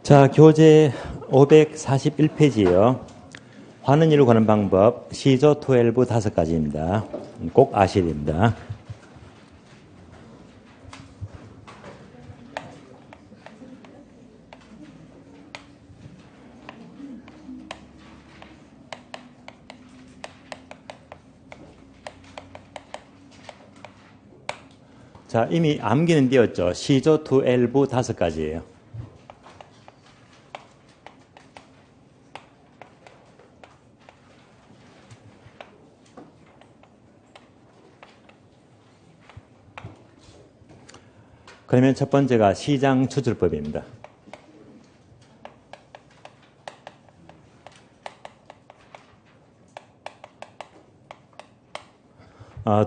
자, 교재 541페이지요. 화는 일을 구하는 방법, 시조 12 5가지입니다. 꼭 아셔야 됩니다. 자, 이미 암기는 되었죠. 시조 12 5가지예요. 그러면 첫 번째가 시장 추출법입니다.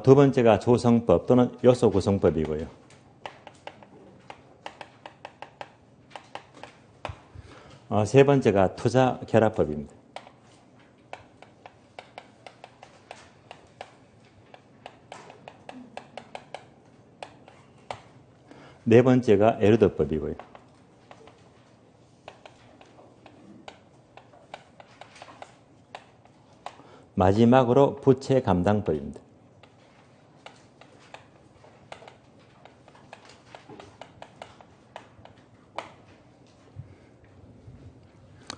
두 번째가 조성법 또는 요소 구성법이고요. 세 번째가 투자 결합법입니다. 네 번째가 에르더법이고요. 마지막으로 부채 감당법입니다.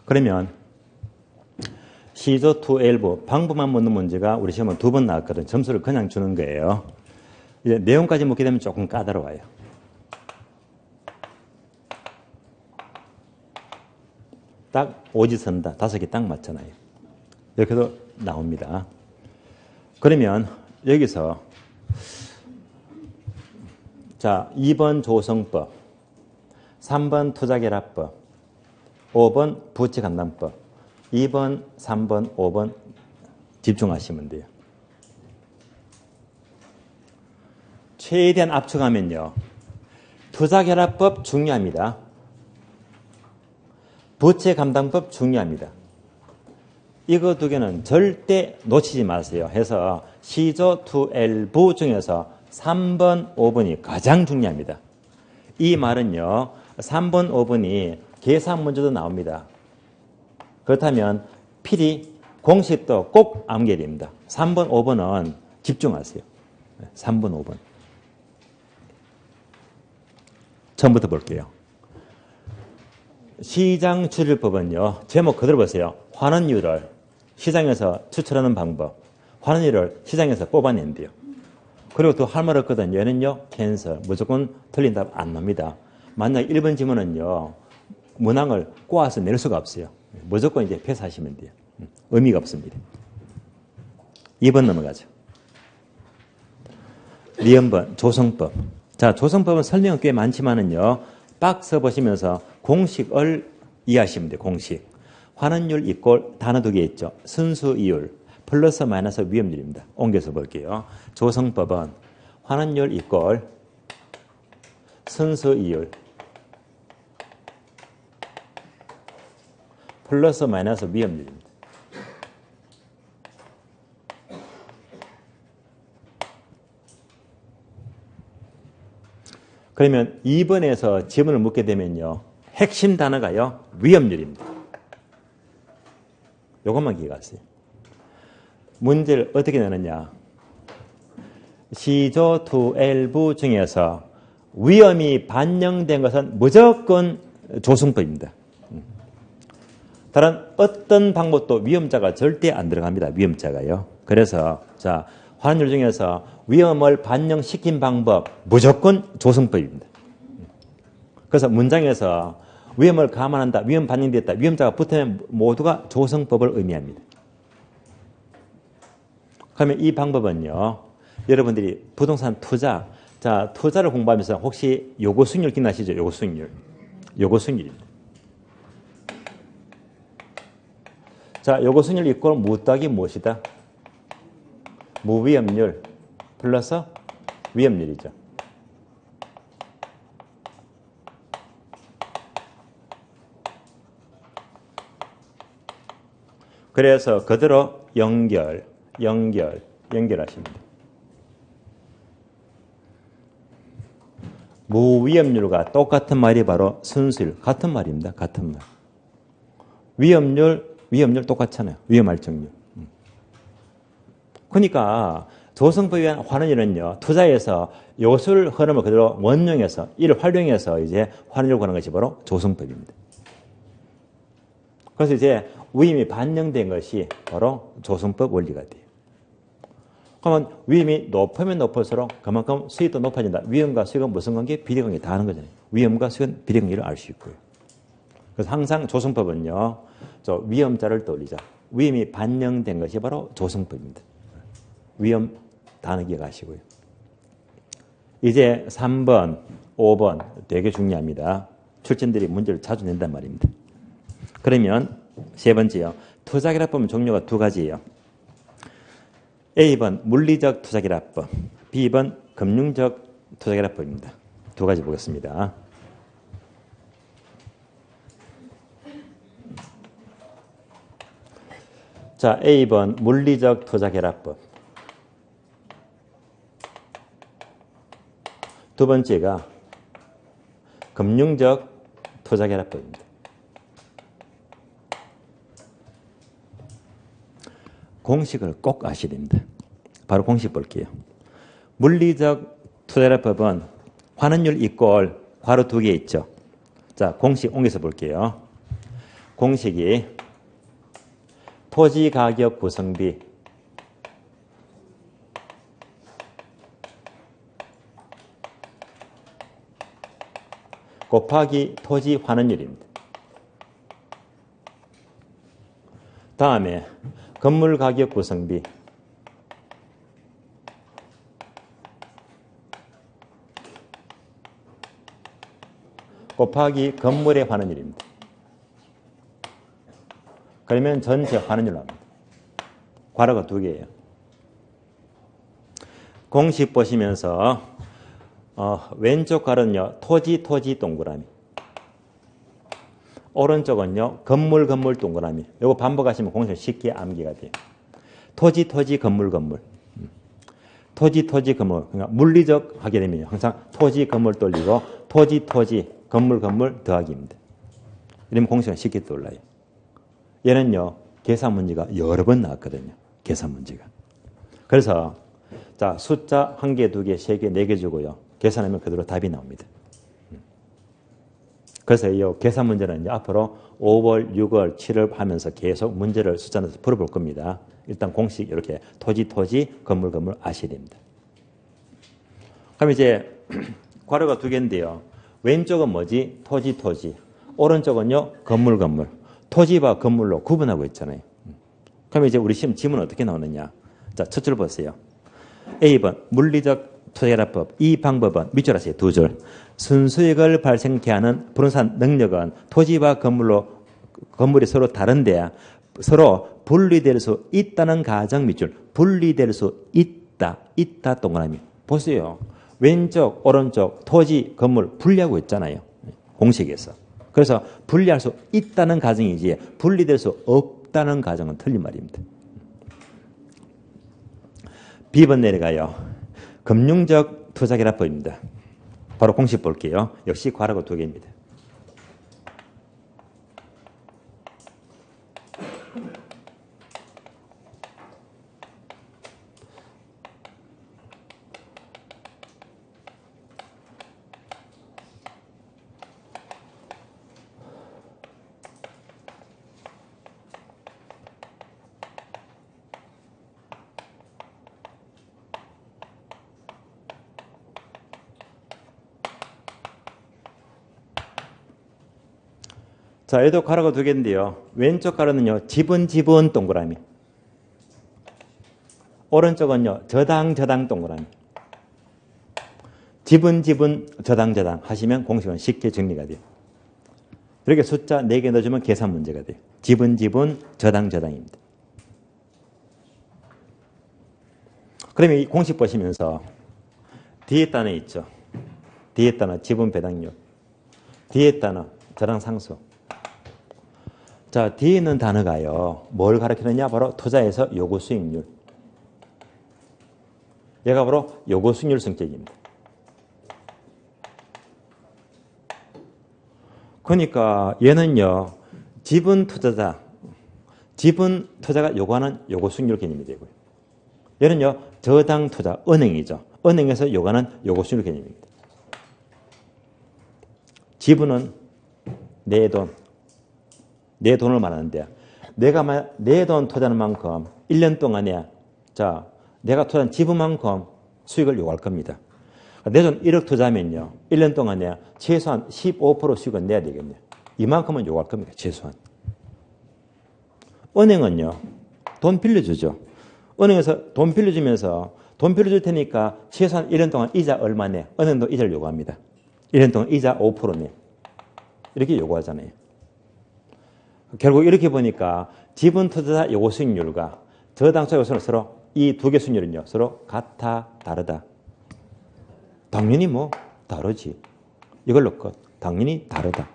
그러면 시조 12 방법만 묻는 문제가 우리 시험은 2번 나왔거든. 점수를 그냥 주는 거예요. 이제 내용까지 묻게 되면 조금 까다로워요. 딱 오지선다. 5개 딱 맞잖아요. 이렇게도 나옵니다. 그러면 여기서 자 2번 조성법, 3번 투자결합법, 5번 부채감당법, 2번, 3번, 5번 집중하시면 돼요. 최대한 압축하면요. 투자결합법 중요합니다. 부채감당법 중요합니다. 이거 두 개는 절대 놓치지 마세요. 해서 시조 12 중에서 3번, 5번이 가장 중요합니다. 이 말은요. 3번, 5번이 계산 문제도 나옵니다. 그렇다면 필히 공식도 꼭 암기해야 됩니다. 3번, 5번은 집중하세요. 3번, 5번. 처음부터 볼게요. 시장 추출법은요. 제목 그대로 보세요. 환원율을 시장에서 추출하는 방법. 환원율을 시장에서 뽑아낸대요. 그리고 또 할 말 없거든요. 얘는요. 캔슬. 무조건 틀린 답 안 납니다. 만약 1번 지문은요. 문항을 꼬아서 낼 수가 없어요. 무조건 이제 패스하시면 돼요. 의미가 없습니다. 2번 넘어가죠. 미연번 조성법. 자, 조성법은 설명은 꽤 많지만은요. 박스 보시면서 공식을 이해하시면 돼요. 공식. 환원율 이꼴 단어 2개 있죠. 순수이율 플러스 마이너스 위험률입니다. 옮겨서 볼게요. 조성법은 환원율 이꼴 순수이율 플러스 마이너스 위험률입니다. 그러면 2번에서 지문을 묻게 되면요. 핵심 단어가요. 위험률입니다. 이것만 기억하세요. 문제를 어떻게 내느냐. 시조 12 중에서 위험이 반영된 것은 무조건 조성법입니다. 다른 어떤 방법도 위험자가 절대 안 들어갑니다. 위험자가요. 그래서 자 환원율 중에서 위험을 반영시킨 방법 무조건 조성법입니다. 그래서 문장에서 위험을 감안한다, 위험 반영됐다, 위험자가 붙으면 모두가 조성법을 의미합니다. 그러면 이 방법은요. 여러분들이 부동산 투자, 자 투자를 공부하면서 혹시 요구 수익률 기억나시죠? 요구 수익률. 요구 수익률입니다. 자, 요거 수익률 이꼴 무더하기 무엇이다? 무위험률 플러스 위험률이죠. 그래서 그대로 연결하십니다. 위험률과 똑같은 말이 바로 순수율. 같은 말입니다. 같은 말. 위험률 똑같잖아요. 위험할증률. 그러니까 조성법에 의한 환원율은요, 투자에서 요술 흐름을 그대로 원용해서, 이를 활용해서 이제 환원율을 구하는 것이 바로 조성법입니다. 그래서 이제 위험이 반영된 것이 바로 조성법 원리가 돼요. 그러면 위험이 높으면 높을수록 그만큼 수익도 높아진다. 위험과 수익은 무슨 관계? 비례관계 다 하는 거잖아요. 위험과 수익은 비례관계를 알 수 있고요. 그래서 항상 조성법은요, 저 위험자를 떠올리자. 위험이 반영된 것이 바로 조성법입니다. 위험 단어 기억하시고요. 이제 3번, 5번 되게 중요합니다. 출전들이 문제를 자주 낸단 말입니다. 그러면 세 번째요. 투자결합법 종류가 두 가지예요. A번 물리적 투자결합법, B번 금융적 투자결합법입니다. 두 가지 보겠습니다. 자, A번 물리적 투자결합법. 두 번째가 금융적 투자결합법입니다. 공식을 꼭 아셔야 됩니다. 바로 공식 볼게요. 물리적 투자결합법은 환원율 이꼴 괄호 두 개 있죠. 자, 공식 옮겨서 볼게요. 공식이 토지가격 구성비 곱하기 토지 환원율입니다. 다음에 건물 가격 구성비 곱하기 건물의 환원율입니다. 그러면 전체 환원율로 합니다. 괄호가 두 개예요. 공식 보시면서 왼쪽 괄호는요, 토지 동그라미. 오른쪽은요, 건물 동그라미. 이거 반복하시면 공식 쉽게 암기가 돼요. 토지 건물. 토지 건물. 그러니까 물리적 하게 되면 항상 토지 건물 돌리고 토지 건물 더하기입니다. 이러면 공식은 쉽게 떠올라요. 얘는요, 계산 문제가 여러 번 나왔거든요. 계산 문제가. 그래서 자, 숫자 1개, 2개, 3개, 4개 주고요. 계산하면 그대로 답이 나옵니다. 그래서 이 계산 문제는 이제 앞으로 5월, 6월, 7월 하면서 계속 문제를 숫자 넣어서 풀어볼 겁니다. 일단 공식 이렇게 토지, 건물 아셔야 됩니다. 그럼 이제 괄호가 두 개인데요. 왼쪽은 뭐지? 토지. 오른쪽은요, 건물. 토지와 건물로 구분하고 있잖아요. 그럼 이제 우리 시험 지문은 어떻게 나오느냐? 자, 첫 줄 보세요. A번 물리적 투자결합법. 이 방법은 밑줄 하세요. 두 줄. 순수익을 발생케 하는 부동산 능력은 토지와 건물이 서로 다른데 서로 분리될 수 있다는 가정 밑줄. 분리될 수 있다 동그라미. 보세요. 왼쪽, 오른쪽, 토지, 건물 분리하고 있잖아요. 공식에서. 그래서 분리할 수 있다는 가정이지 분리될 수 없다는 가정은 틀린 말입니다. B번 내려가요. 금융적 투자결합법입니다. 바로 공식 볼게요. 역시 괄호가 두 개입니다. 자, 얘도 괄호가 두 개인데요. 왼쪽 괄호는요, 지분 동그라미. 오른쪽은요, 저당 동그라미. 지분 저당 하시면 공식은 쉽게 정리가 돼요. 이렇게 숫자 4개 넣어주면 계산 문제가 돼요. 지분 저당입니다. 그러면 이 공식 보시면서 뒤에 단어 있죠. 뒤에 단어 지분 배당률. 뒤에 단어 저당 상수. 자, 뒤에 있는 단어가요. 뭘 가리키느냐? 바로 투자에서 요구 수익률. 얘가 바로 요구 수익률 성격입니다. 그러니까 얘는요, 지분 투자자가 요구하는 요구 수익률 개념이 되고요. 얘는요, 저당 투자, 은행이죠. 은행에서 요구하는 요구 수익률 개념입니다. 지분은 내 돈을 말하는데, 내가 내 돈 투자하는 만큼 1년 동안에 내가 투자한 지분만큼 수익을 요구할 겁니다. 내 돈 1억 투자하면요, 1년 동안에 최소한 15% 수익은 내야 되겠네요. 이만큼은 요구할 겁니다. 최소한. 은행은요, 돈 빌려주죠. 은행에서 돈 빌려줄 테니까 최소한 1년 동안 이자 얼마 내? 은행도 이자를 요구합니다. 1년 동안 이자 5% 내. 이렇게 요구하잖아요. 결국 이렇게 보니까 지분 투자자 요구 수익률과 저당 투자 요구 수익률 서로 이 두 개 수익률은요, 서로 같아, 다르다. 당연히 다르지. 이걸로 끝. 당연히 다르다.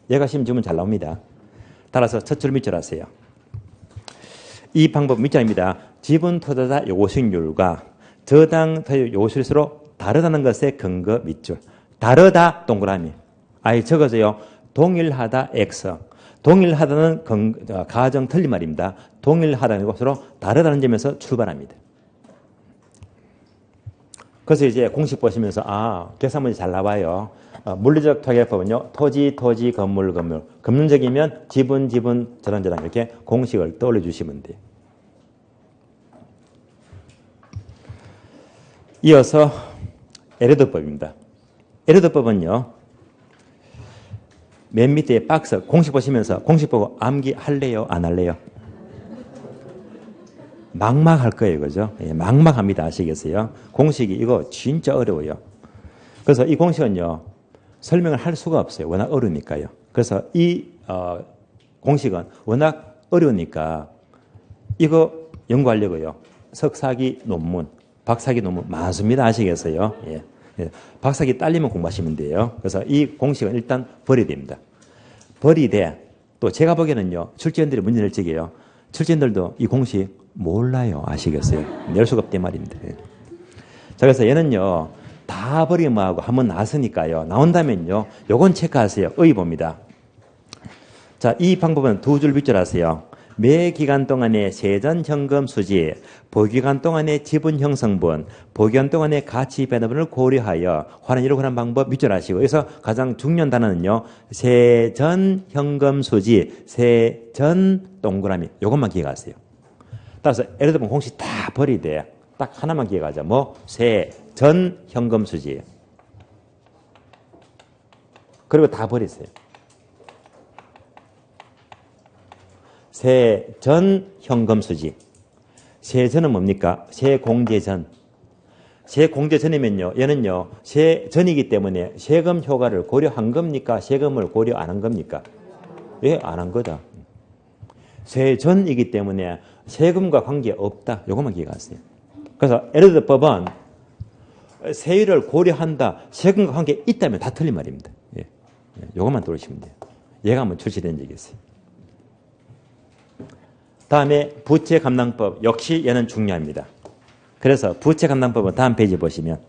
얘가 시험 주면 잘 나옵니다. 따라서 첫 줄 밑줄 하세요. 이 방법 밑줄입니다. 지분 투자자 요구 수익률과 저당 투자 요구 수익률이 서로 다르다는 것의 근거 밑줄. 다르다 동그라미. 아예 적어서요. 동일하다 X. 동일하다는 가정 틀린 말입니다. 동일하다는 것으로 다르다는 점에서 출발합니다. 그래서 이제 공식 보시면서 계산 문제 잘 나와요. 물리적 토기법은요. 토지, 건물. 금융적이면 지분, 저당 이렇게 공식을 떠올려 주시면 돼요. 이어서 에르드법입니다. 에르드법은요. 맨 밑에 박스 공식 보시면서 공식 보고 암기할래요? 안 할래요? 막막할 거예요. 그죠? 막막합니다. 아시겠어요? 공식이 이거 진짜 어려워요. 그래서 이 공식은요. 설명을 할 수가 없어요. 워낙 어려우니까요. 그래서 이 공식은 워낙 어려우니까 이거 연구하려고요. 석사기 논문, 박사기 논문 많습니다. 아시겠어요? 예. 박사기 딸리면 공부하시면 돼요. 그래서 이 공식은 일단 버려야 됩니다. 버리되 또 제가 보기에는요. 출제원들이 문제를 제기해요. 출제원들도 이 공식 몰라요. 아시겠어요? 낼 수가 없단 말입니다. 자, 그래서 얘는요. 다 버리면 하고 한번 나왔으니까요. 나온다면요. 요건 체크하세요. 의의봅니다. 자, 이 방법은 두 줄 밑줄 하세요. 매 기간 동안의 세전 현금 수지, 보기간 동안의 지분 형성분, 보기간 동안의 가치 변화분을 고려하여 환원율을 구하는 방법 밑줄 하시고, 여기서 가장 중요한 단어는요. 세전 현금 수지, 세전 동그라미. 요것만 기억하세요. 따라서 예를 들면 공식 다 버리되 딱 하나만 기억하자. 세전 현금 수지. 그리고 다 버리세요. 세전 현금 수지. 세전은 뭡니까? 세공제전. 세공제전이면요. 얘는요. 세전이기 때문에 세금 효과를 고려한 겁니까? 세금을 고려 안 한 겁니까? 예, 안 한 거다. 세전이기 때문에 세금과 관계없다. 요것만 기억하세요. 그래서 에르드법은 세율을 고려한다. 세금과 관계 있다면 다 틀린 말입니다. 예. 요것만 들으시면 돼요. 얘가 한번 출시된 적이 있어요. 다음에 부채감당법. 역시 얘는 중요합니다. 그래서 부채감당법은 다음 페이지 보시면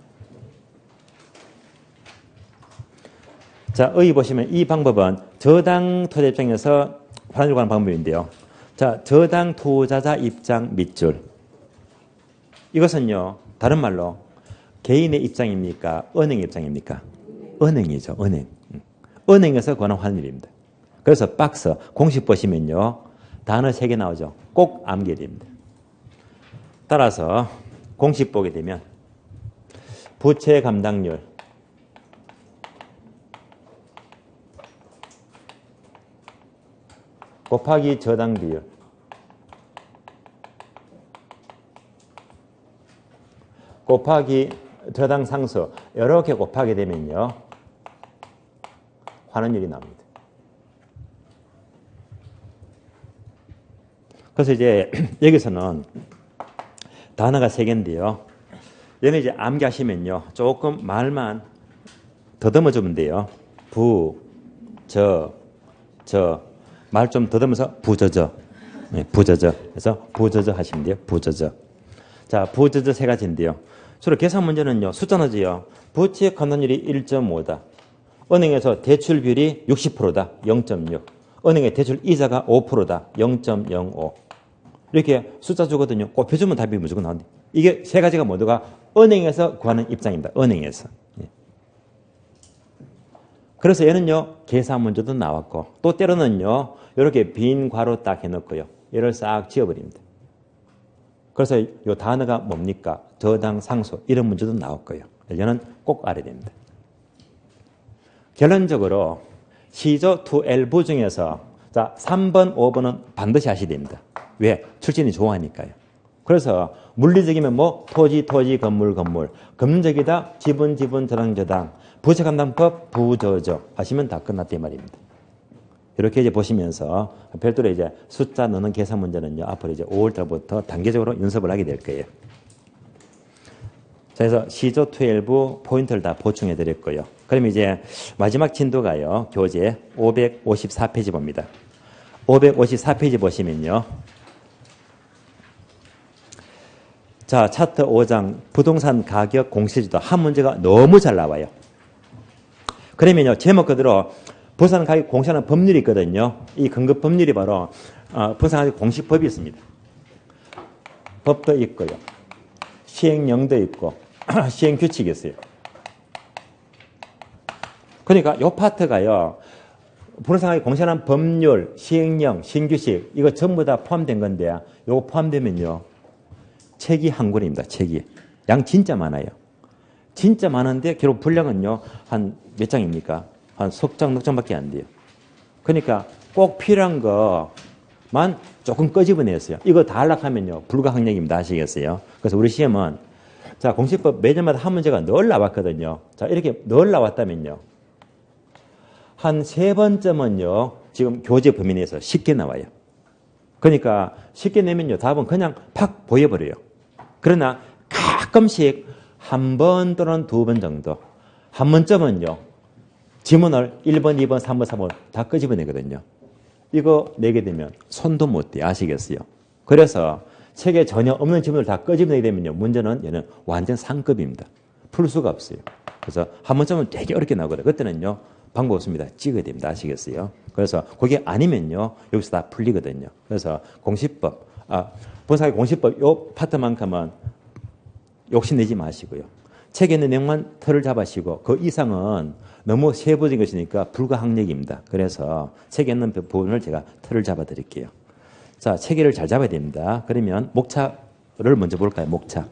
자, 여기 보시면 이 방법은 저당 투자 입장에서 환원율 관한 방법인데요. 자, 저당 투자자 입장 밑줄. 이것은요, 다른 말로 개인의 입장입니까? 은행의 입장입니까? 은행이죠, 은행. 은행에서 권한 환율입니다. 그래서 박스, 공식 보시면요, 단어 3개 나오죠. 꼭 암기해야 됩니다. 따라서 공식 보게 되면 부채 감당률, 곱하기 저당 비율, 곱하기 저당 상수, 이렇게 곱하게 되면요, 환원율이 나옵니다. 그래서 이제 여기서는 단어가 3개인데요. 얘는 이제 암기하시면요, 조금 말만 더듬어 주면 돼요. 부, 저, 말 좀 더듬어서 부저저. 네, 부저저. 그래서 부저저 하시면 돼요. 부저저. 자, 부저저 3가지인데요. 주로 계산 문제는요, 숫자 넣어줘요. 부채 감당률이 1.5다. 은행에서 대출 비율이 60%다. 0.6. 은행의 대출 이자가 5%다. 0.05. 이렇게 숫자 주거든요. 곱해주면 답이 무조건 나온다. 이게 세 가지가 모두가 은행에서 구하는 입장입니다. 은행에서. 예. 그래서 얘는요, 계산 문제도 나왔고, 또 때로는요, 이렇게 빈 괄호 딱 해놓고요. 얘를 싹 지워버립니다. 그래서 이 단어가 뭡니까? 저당, 상수 이런 문제도 나올 거예요. 얘는 꼭 알아야 됩니다. 결론적으로 시조 투엘부 중에서 자 3번, 5번은 반드시 하셔야 됩니다. 왜? 출신이 좋아하니까요. 그래서 물리적이면 뭐 토지, 건물, 금전적이다 지분, 저당, 부채감당법, 부저저 하시면 다 끝났다 이 말입니다. 이렇게 이제 보시면서 별도로 이제 숫자 넣는 계산 문제는요, 앞으로 이제 5월달부터 단계적으로 연습을 하게 될 거예요. 자, 그래서 시조 투엘부 포인트를 다 보충해 드렸고요. 그럼 이제 마지막 진도가요, 교재 554페이지 봅니다. 554페이지 보시면요. 자, 차트 5장 부동산 가격 공시지도 한 문제가 너무 잘 나와요. 그러면요, 제목 그대로 부동산 가격 공시하는 법률이 있거든요. 이 근거 법률이 바로 부동산 가격 공시법이 있습니다. 법도 있고요. 시행령도 있고 시행규칙이 있어요. 그러니까 이 파트가요. 부동산 가격 공시하는 법률, 시행령, 시행규칙 이거 전부 다 포함된 건데 이거 포함되면요. 책이 한 권입니다. 책이. 양 진짜 많아요. 진짜 많은데 결국 분량은요. 한 몇 장입니까? 한 석 장, 넉 장밖에 안 돼요. 그러니까 꼭 필요한 것만 조금 끄집어냈어요. 이거 다 하려면요. 불가항력입니다. 아시겠어요? 그래서 우리 시험은 자 공시법 매년마다 한 문제가 늘 나왔거든요. 자 이렇게 늘 나왔다면요. 한 3번쯤은요. 지금 교재 범위 내에서 쉽게 나와요. 그러니까 쉽게 내면요. 답은 그냥 팍 보여버려요. 그러나 가끔씩 한 번 또는 2번 정도 한 번쯤은요. 지문을 1번, 2번, 3번, 4번 다 끄집어내거든요. 이거 내게 되면 손도 못 대. 아시겠어요? 그래서 책에 전혀 없는 지문을 다 끄집어내게 되면요. 문제는 얘는 완전 상급입니다. 풀 수가 없어요. 그래서 한 번쯤은 되게 어렵게 나오거든요. 그때는요. 방법 없습니다. 찍어야 됩니다. 아시겠어요? 그래서 그게 아니면요. 여기서 다 풀리거든요. 그래서 공시법, 부동산 공시법 요 파트만큼은 욕심내지 마시고요. 책에 있는 내용만 틀을 잡으시고 그 이상은 너무 세부적인 것이니까 불가항력입니다. 그래서 책에 있는 부분을 제가 틀을 잡아 드릴게요. 자, 체계를 잘 잡아야 됩니다. 그러면 목차를 먼저 볼까요? 목차.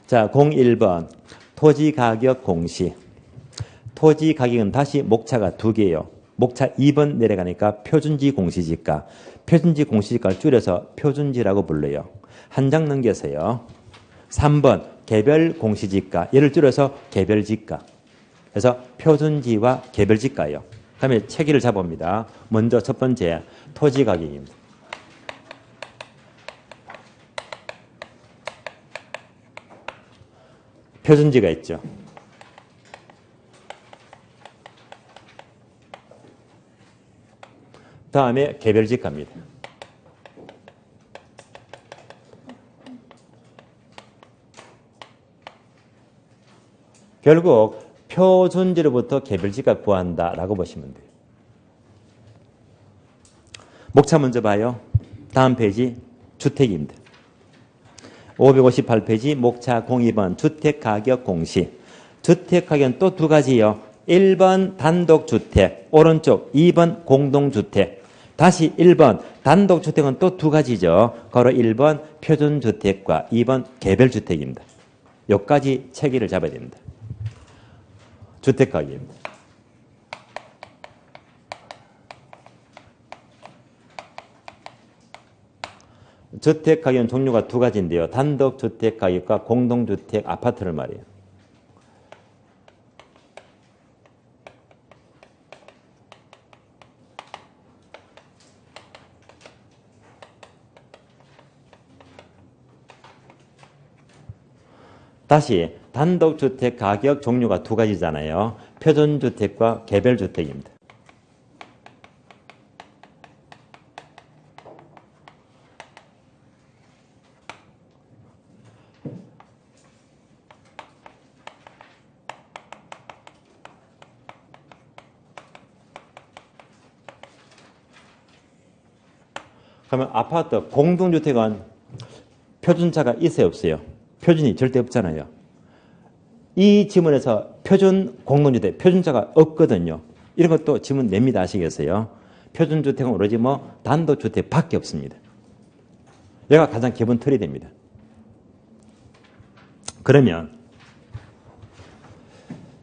자, 01번 토지 가격 공시. 토지 가격은 다시 목차가 2개예요. 목차 2번 내려가니까 표준지 공시지가. 표준지 공시지가를 줄여서 표준지라고 불러요. 한 장 넘겨서요. 3번 개별 공시지가. 얘를 줄여서 개별지가. 그래서 표준지와 개별지가예요. 그다음에 체계를 잡아봅니다. 먼저 첫 번째 토지 가격입니다. 표준지가 있죠. 다음에 개별지가입니다. 결국 표준지로부터 개별지가 구한다라고 보시면 돼요. 목차 먼저 봐요. 다음 페이지 주택입니다. 558페이지 목차 02번 주택가격 공시. 주택가격은 또 2가지요. 1번 단독주택 오른쪽 2번 공동주택. 다시 1번 단독주택은 또 2가지죠. 바로 1번 표준주택과 2번 개별주택입니다. 여기까지 체계를 잡아야 됩니다. 주택가격입니다. 주택가격은 종류가 2가지인데요. 단독주택가격과 공동주택 아파트를 말이에요. 다시 단독주택 가격 종류가 2가지잖아요. 표준주택과 개별주택입니다. 그러면 아파트 공동주택은 표준자가 있어요, 없어요? 표준이 절대 없잖아요. 이 지문에서 표준 공동주택, 표준자가 없거든요. 이런 것도 지문 냅니다. 아시겠어요? 표준주택은 오로지 뭐 단독주택밖에 없습니다. 얘가 가장 기본 틀이 됩니다. 그러면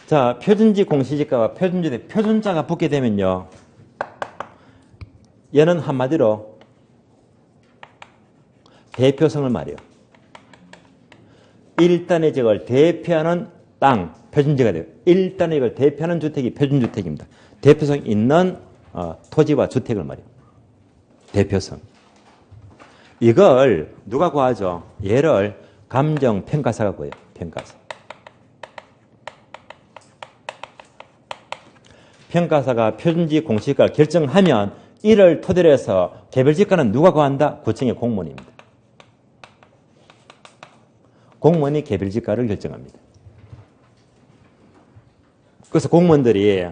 자, 표준지 공시지가와 표준주택, 표준자가 붙게 되면요. 얘는 한마디로 대표성을 말해요. 일단의 지역을 대표하는 땅, 표준지가 돼요. 일단의 지역을 대표하는 주택이 표준주택입니다. 대표성 있는 토지와 주택을 말해요. 대표성. 이걸 누가 구하죠? 얘를 감정평가사가 구해요. 평가사. 평가사가 표준지 공시지가를 결정하면 이를 토대로 해서 개별지가는 누가 구한다? 구청의 공무원입니다. 공무원이 개별지가를 결정합니다. 그래서 공무원들이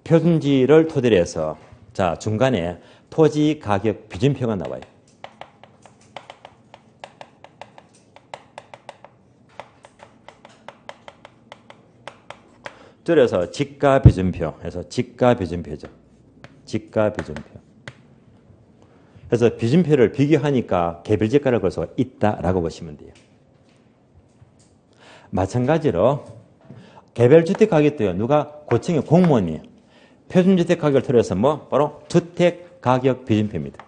표준지를 토대로 해서 자 중간에 토지 가격 비준표가 나와요. 줄여서 지가비준표 해서 지가비준표죠. 지가비준표. 그래서 비준표를 비교하니까 개별지가를 걸 수가 있다라고 보시면 돼요. 마찬가지로 개별주택 가격도요. 누가 고층의 공무원이 표준주택 가격을 틀어서 뭐 바로 주택 가격 비준표입니다.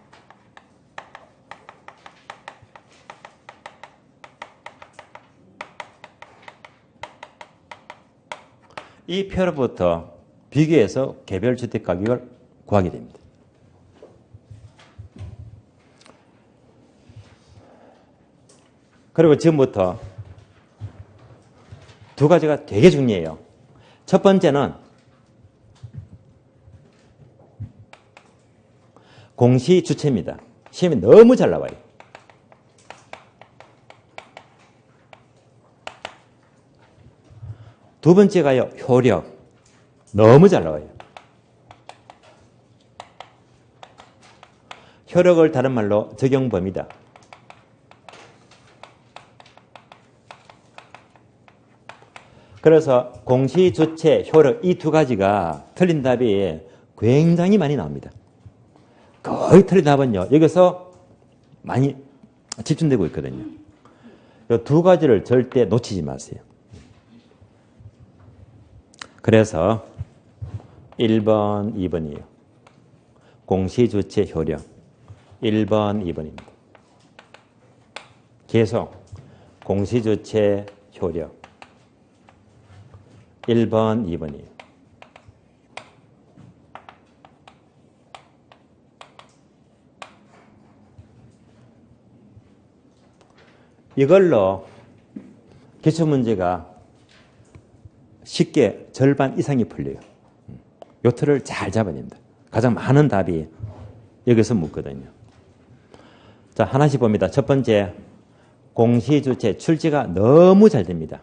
이 표로부터 비교해서 개별주택 가격을 구하게 됩니다. 그리고 지금부터 두 가지가 되게 중요해요. 첫 번째는 공시주체입니다. 시험이 너무 잘 나와요. 두 번째가요, 효력. 너무 잘 나와요. 효력을 다른 말로 적용범위다. 그래서 공시, 주체, 효력 이 두 가지가 틀린 답이 굉장히 많이 나옵니다. 거의 틀린 답은요. 여기서 많이 집중되고 있거든요. 이 두 가지를 절대 놓치지 마세요. 그래서 1번, 2번이에요. 공시, 주체, 효력. 1번, 2번입니다. 계속 공시, 주체, 효력. 1번, 2번이에요. 이걸로 기출문제가 쉽게 절반 이상이 풀려요. 요 틀을 잘 잡아야 됩니다. 가장 많은 답이 여기서 묻거든요. 자, 하나씩 봅니다. 첫 번째, 공시주체 출제가 너무 잘 됩니다.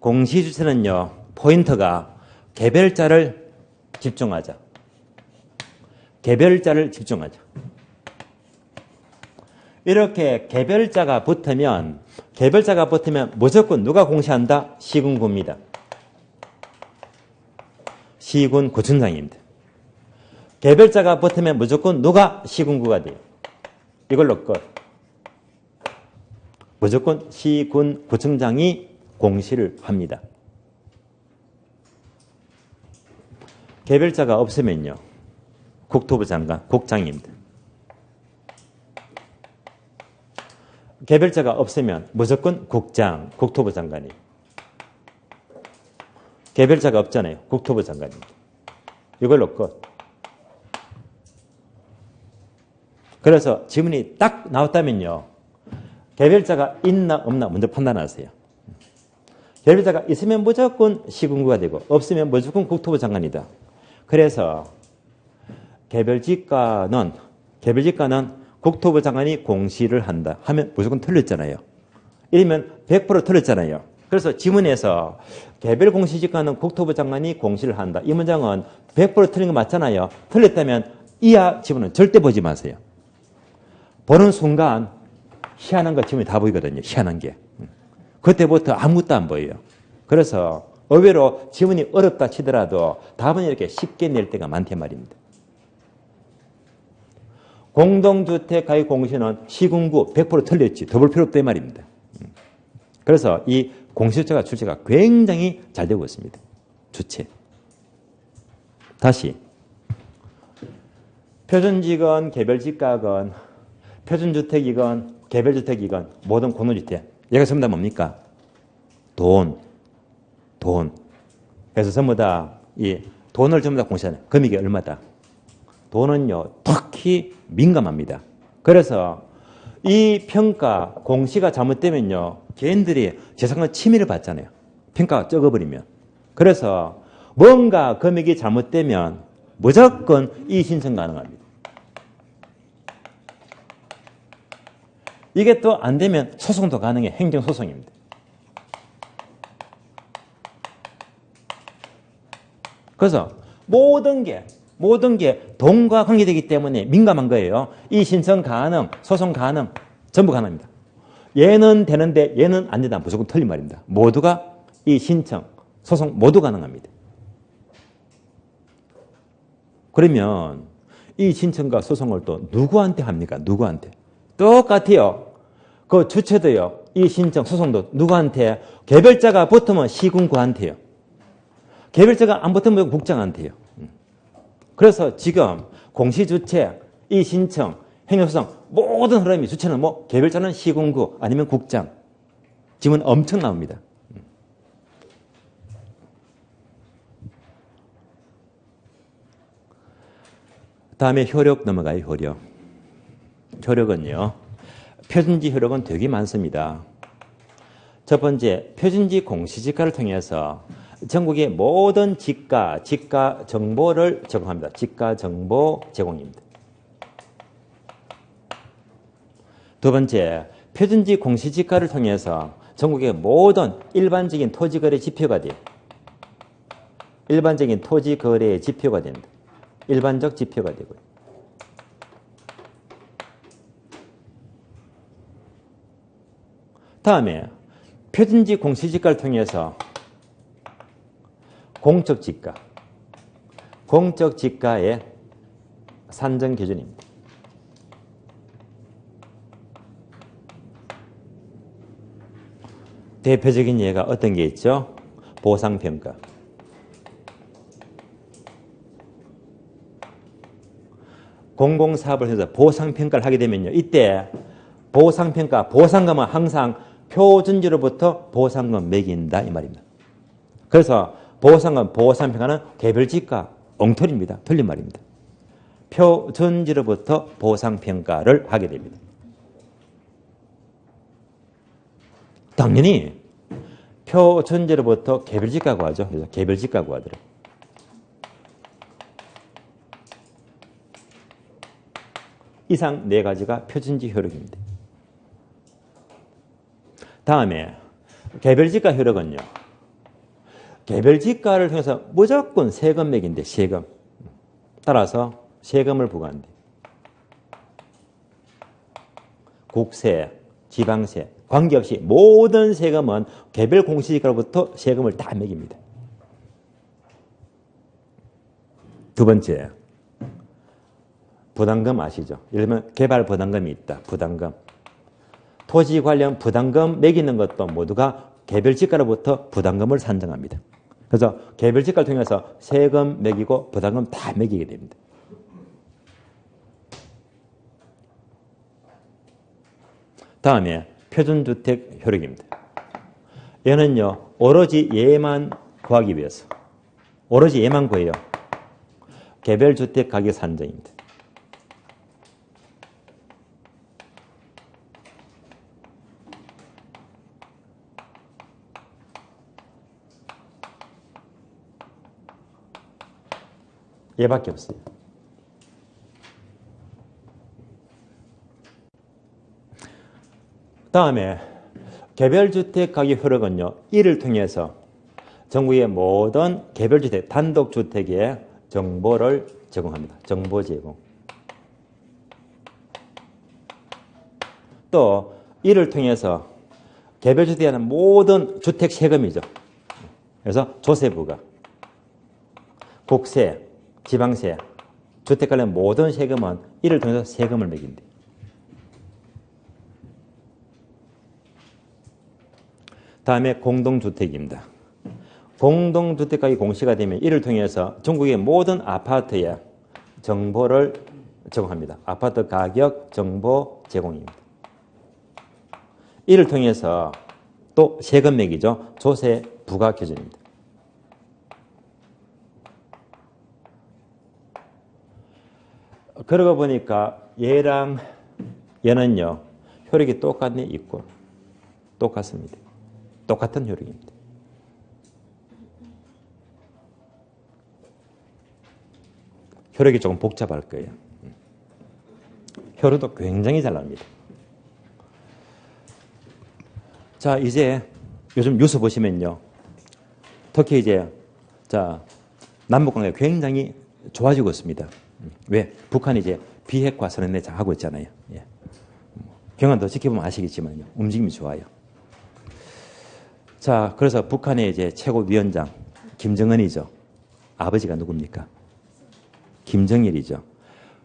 공시주체는요, 포인트가 개별자를 집중하자. 개별자를 집중하자. 이렇게 개별자가 붙으면 무조건 누가 공시한다? 시군구입니다. 시군구청장입니다. 개별자가 붙으면 무조건 누가 시군구가 돼요? 이걸로 끝. 무조건 시군구청장이 공시를 합니다. 개별자가 없으면요. 국토부 장관, 국장입니다. 개별자가 없으면 무조건 국장, 국토부 장관이에요. 개별자가 없잖아요. 국토부 장관입니다. 이걸로 끝. 그래서 지문이 딱 나왔다면요. 개별자가 있나 없나 먼저 판단하세요. 개별자가 있으면 무조건 시군구가 되고 없으면 무조건 국토부 장관이다. 그래서 개별지가는 국토부 장관이 공시를 한다 하면 무조건 틀렸잖아요. 이러면 100% 틀렸잖아요. 그래서 지문에서 개별 공시지가는 국토부 장관이 공시를 한다. 이 문장은 100% 틀린 거 맞잖아요. 틀렸다면 이하 지문은 절대 보지 마세요. 보는 순간 희한한 거 지문이 다 보이거든요. 희한한 게. 그때부터 아무것도 안 보여요. 그래서 의외로 지문이 어렵다 치더라도 답은 이렇게 쉽게 낼 때가 많단 말입니다. 공동주택 가격 공시는 시군구 100% 틀렸지. 더 볼 필요 없다 이 말입니다. 그래서 이 공시주체가 출제가 굉장히 잘 되고 있습니다. 주체. 다시 표준지건 개별지가건 표준주택이건 개별주택이건 모든 공동주택 얘가 전부 다 뭡니까? 돈. 그래서 전부 다 이 돈을 전부 다 공시하는 금액이 얼마다? 돈은요 특히 민감합니다. 그래서 이 평가 공시가 잘못되면요 개인들이 재산권 침해를 받잖아요. 평가가 적어버리면. 그래서 뭔가 금액이 잘못되면 무조건 이의신청 가능합니다. 이게 또 안 되면 소송도 가능해. 행정소송입니다. 그래서 모든 게 돈과 관계되기 때문에 민감한 거예요. 이의신청 가능, 소송 가능, 전부 가능합니다. 얘는 되는데 얘는 안 된다. 무조건 틀린 말입니다. 모두가 이의신청, 소송 모두 가능합니다. 그러면 이의신청과 소송을 또 누구한테 합니까? 누구한테? 똑같아요. 그 주체도요. 이의신청, 소송도 누구한테? 개별자가 붙으면 시군구한테요. 개별자가 안 붙으면 국장한테요. 그래서 지금 공시주체, 이의신청, 행정소송 모든 흐름이 주체는 뭐 개별자는 시군구 아니면 국장. 지문 엄청 나옵니다. 다음에 효력 넘어가요. 효력은요. 표준지 효력은 되게 많습니다. 첫 번째, 표준지 공시지가를 통해서 전국의 모든 지가 정보를 제공합니다. 지가 정보 제공입니다. 두 번째, 표준지 공시지가를 통해서 전국의 모든 일반적인 토지거래 지표가 돼요. 일반적인 토지거래의 지표가 됩니다. 일반적 지표가 되고요. 다음에 표준지 공시지가를 통해서 공적지가의 산정 기준입니다. 대표적인 예가 어떤 게 있죠? 보상평가. 공공사업을 해서 보상평가를 하게 되면요. 이때 보상금은 항상 표준지로부터 보상금 매긴다 이 말입니다. 그래서 보상평가는 개별지가 엉터리입니다. 틀린 말입니다. 표준지로부터 보상평가를 하게 됩니다. 당연히 표준지로부터 개별지가고 하죠. 그래서 개별지가고 하더라고요. 이상 네 가지가 표준지 효력입니다. 다음에 개별지가 효력은요. 개별지가를 통해서 무조건 세금 매긴데 세금. 따라서 세금을 부과한대. 국세, 지방세 관계없이 모든 세금은 개별 공시지가로부터 세금을 다 매깁니다. 두 번째, 부담금 아시죠? 예를 들면 개발 부담금이 있다. 부담금. 토지 관련 부담금 매기는 것도 모두가 개별지가로부터 부담금을 산정합니다. 그래서 개별지가를 통해서 세금 매기고 부담금 다 매기게 됩니다. 다음에 표준주택 효력입니다. 얘는요, 오로지 얘만 구하기 위해서. 오로지 얘만 구해요. 개별주택 가격 산정입니다. 얘밖에 없어요. 다음에 개별주택 가격 효력은요. 이를 통해서 전국의 모든 개별주택, 단독주택의 정보를 제공합니다. 정보 제공. 또 이를 통해서 개별주택에 대한 모든 주택 세금이죠. 그래서 조세부가 국세, 지방세, 주택 관련 모든 세금은 이를 통해서 세금을 매긴대. 다음에 공동주택입니다. 공동주택가격이 공시가 되면 이를 통해서 전국의 모든 아파트에 정보를 제공합니다. 아파트 가격 정보 제공입니다. 이를 통해서 또 세금 매기죠. 조세 부과 기준입니다. 그러고 보니까 얘랑 얘는요. 효력이 똑같네 있고 똑같습니다. 똑같은 효력입니다. 효력이 조금 복잡할 거예요. 효력도 굉장히 잘 납니다. 자, 이제 요즘 뉴스 보시면요. 특히 이제, 자, 남북 관계가 굉장히 좋아지고 있습니다. 왜? 북한이 이제 비핵화 선언에 하고 있잖아요. 예. 경안도 지켜보면 아시겠지만요. 움직임이 좋아요. 자, 그래서 북한의 이제 최고위원장, 김정은이죠. 아버지가 누굽니까? 김정일이죠.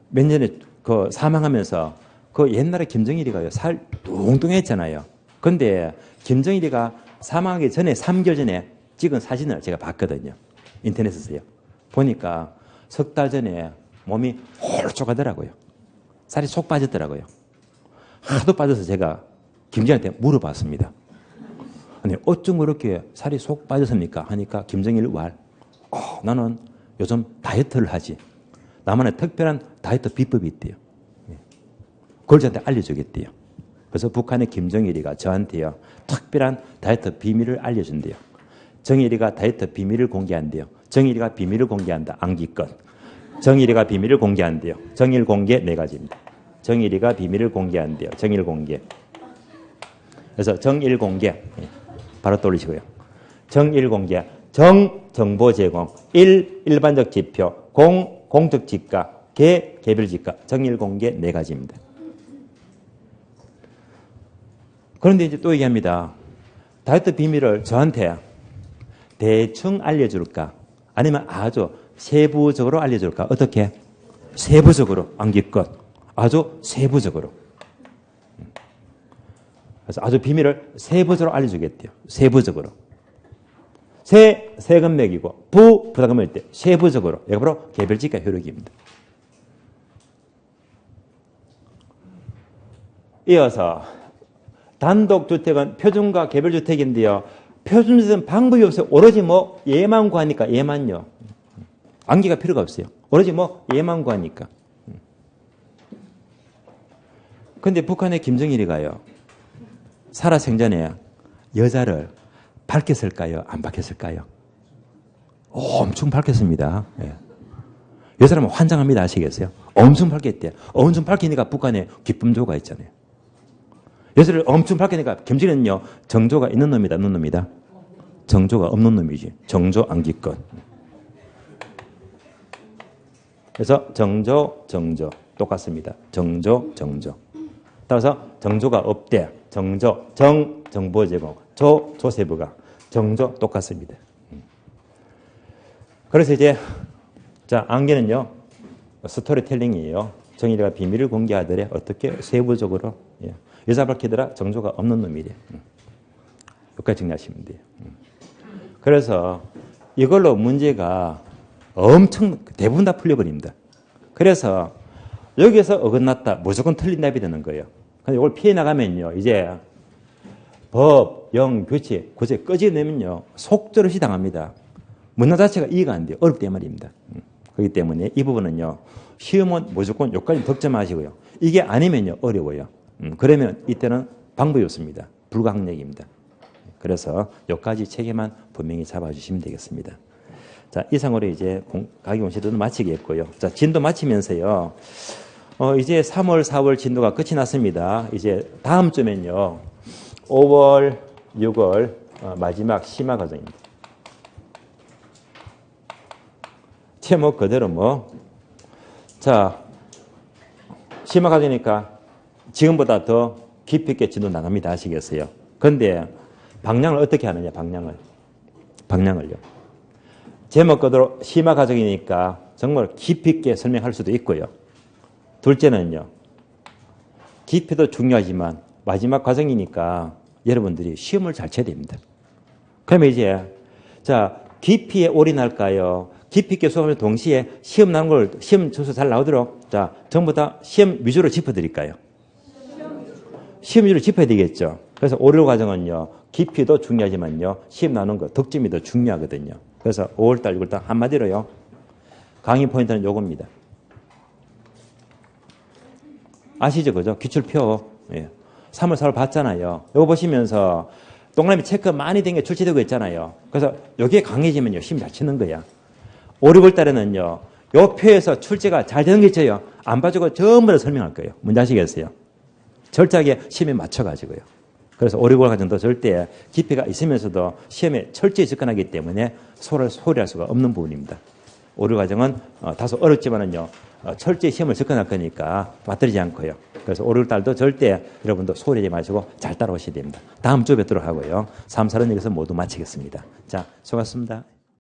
몇 년에 그 사망하면서 그 옛날에 김정일이가요. 살 뚱뚱했잖아요. 근데 김정일이가 사망하기 전에 3개월 전에 찍은 사진을 제가 봤거든요. 인터넷에서요. 보니까 석 달 전에 몸이 홀쭉하더라고요. 살이 쏙 빠졌더라고요. 하도 빠져서 제가 김정일한테 물어봤습니다. 아니 어쩜 그렇게 살이 쏙 빠졌습니까? 하니까 김정일 말 나는 요즘 다이어트를 하지. 나만의 특별한 다이어트 비법이 있대요. 그걸 저한테 알려주겠대요. 그래서 북한의 김정일이가 저한테요. 특별한 다이어트 비밀을 알려준대요. 정일이가 다이어트 비밀을 공개한대요. 정일이가 비밀을 공개한다. 암기껏. 정일이가 비밀을 공개한대요. 정일 공개 4가지입니다. 정일이가 비밀을 공개한대요. 정일 공개. 그래서 정일 공개. 바로 떠올리시고요. 정일 공개. 정, 정보 제공. 일, 일반적 지표. 공, 공적 지가. 개, 개별 지가. 정일 공개 4가지입니다. 그런데 이제 또 얘기합니다. 다이어트 비밀을 저한테 대충 알려줄까? 아니면 아주 세부적으로 알려줄까? 어떻게? 세부적으로, 암기껏. 아주 세부적으로. 그래서 아주 비밀을 세부적으로 알려주겠대요. 세부적으로. 세금 매기고, 부담금을 때 세부적으로. 이게 바로 개별지가 효력입니다. 이어서 단독주택은 표준과 개별주택인데요. 표준주택은 방법이 없어요. 오로지 뭐 얘만 구하니까 얘만요. 암기가 필요가 없어요. 오로지 뭐 얘만 구하니까. 근데 북한의 김정일이가요. 살아생전에 여자를 밝혔을까요? 안 밝혔을까요? 엄청 밝혔습니다. 예. 여자라면 환장합니다. 아시겠어요? 엄청 밝혔대요. 엄청 밝히니까 북한에 기쁨조가 있잖아요. 여자를 엄청 밝히니까 김정일은요. 정조가 있는 놈이다. 없는 놈이다. 정조가 없는 놈이지. 정조 암기껏. 그래서 정조 똑같습니다. 정조. 따라서 정조가 없대. 정조, 정보 제공. 조세부가. 정조 똑같습니다. 그래서 이제 자 안개는요. 스토리텔링이에요. 정일이가 비밀을 공개하더래. 어떻게 세부적으로. 예. 여자 밝히더라. 정조가 없는 놈이래. 여기까지 정리하시면 돼요. 그래서 이걸로 문제가 엄청 대부분 다 풀려버립니다. 그래서 여기에서 어긋났다. 무조건 틀린 답이 되는 거예요. 근데 이걸 피해 나가면요. 이제 법, 영, 규칙, 구제 꺼지내면요. 속절없이 당합니다. 문화 자체가 이해가 안 돼요. 어렵단 말입니다. 그렇기 때문에 이 부분은요. 시험은 무조건 여기까지 득점하시고요. 이게 아니면요. 어려워요. 그러면 이때는 방법이 없습니다. 불가항력입니다. 그래서 여기까지 체계만 분명히 잡아주시면 되겠습니다. 자, 이상으로 이제 가기 공시도 마치겠고요. 자, 진도 마치면서요. 이제 3월, 4월 진도가 끝이 났습니다. 이제 다음 주면요. 5월, 6월 마지막 심화 과정입니다. 제목 그대로 자, 심화 과정이니까 지금보다 더 깊이 있게 진도 나갑니다. 아시겠어요? 근데 방향을 어떻게 하느냐, 방향을요. 제목 그대로 심화 과정이니까 정말 깊이 있게 설명할 수도 있고요. 둘째는요, 깊이도 중요하지만 마지막 과정이니까 여러분들이 시험을 잘 쳐야 됩니다. 그러면 이제, 자, 깊이에 올인할까요? 깊이 있게 수업하면 동시에 시험 나온 걸, 시험 점수 잘 나오도록, 자, 전부 다 시험 위주로 짚어드릴까요? 시험 위주로 짚어야 되겠죠. 그래서 오류 과정은요, 깊이도 중요하지만요, 시험 나오는 거, 득점이 더 중요하거든요. 그래서 5월달, 6월달 한마디로요, 강의 포인트는 요겁니다. 아시죠? 그죠? 기출표. 예. 3월, 4월 봤잖아요. 이거 보시면서 동그라미 체크 많이 된 게 출제되고 있잖아요. 그래서 여기에 강해지면요, 시험 잘 치는 거야. 5, 6월 달에는요, 요 표에서 출제가 잘 되는 게 있어요. 안 봐주고 전부 다 설명할 거예요. 뭔지 아시겠어요? 철저하게 시험에 맞춰가지고요. 그래서 5, 6월 과정도 절대 깊이가 있으면서도 시험에 철저히 접근하기 때문에 소홀할 수가 없는 부분입니다. 5, 6 과정은 다소 어렵지만은요, 철저히 시험을 접근할 거니까 빠뜨리지 않고요. 그래서 5, 6 달도 절대 여러분도 소홀하지 마시고 잘 따라오셔야 됩니다. 다음 주에 뵙도록 하고요. 3, 4는 여기서 모두 마치겠습니다. 자, 수고하셨습니다.